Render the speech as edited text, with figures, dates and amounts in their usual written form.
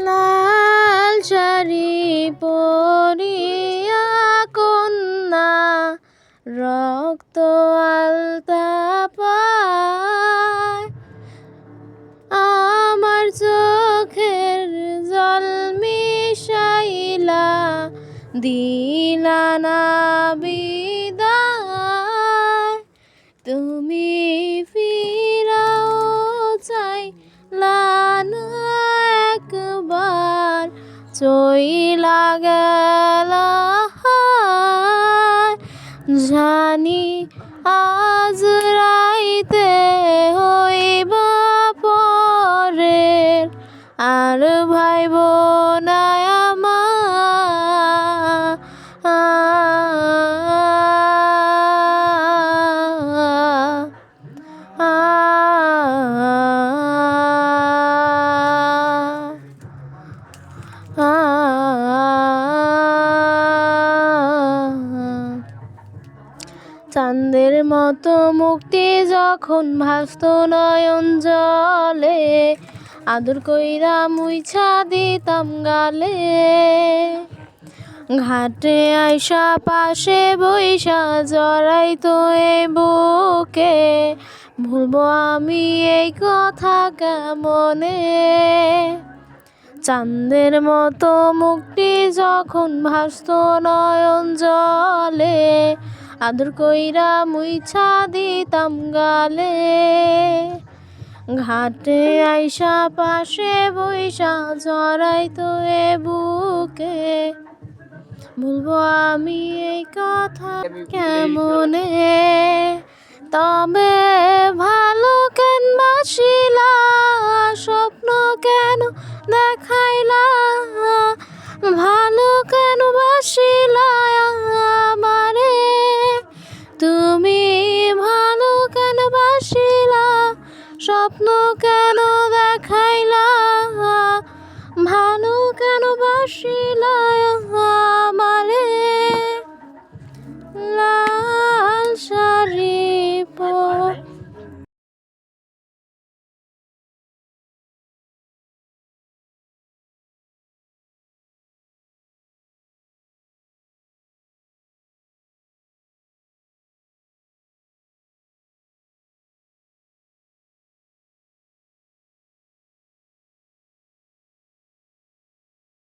লাল শাড়ি পরিয়া কন্যা রক্ত আলতা পায়, আমার চোখের জল মিশাইলা দিলা না বিদায়। তুমি ফিরাও চাইলা না একবার, চইলা গেলা জানি আজ রাইতে হইবা পরের, আর ভাইব না চাঁদের মতো মুক্তি যখন ভাসত নয়ন জলে, আদর কইরা মুইছা দিতাম গালে। ঘাটে আইসা পাশে বইসা জড়াইতো এই বুকে, ভুলবো আমি এই কথা কেমনে। চাঁদের মতো মুক্তি যখন ভাসত নয়ন জলে, আদর কইরা মুইছা দিতাম গালে। ঘাটে আইসা পাশে বইসা জড়াইতো এ বুকে, বলবো আমি এই কথা কেমনে। তবে ভালো কেন বাসিলা, স্বপ্ন কেন দেখাইলা, ভালো কেন বাসিলা আমারে, তুমি ভালো কেন বাসিলা, স্বপ্ন কেন দেখাইলা, ভালো কেন বাসিলা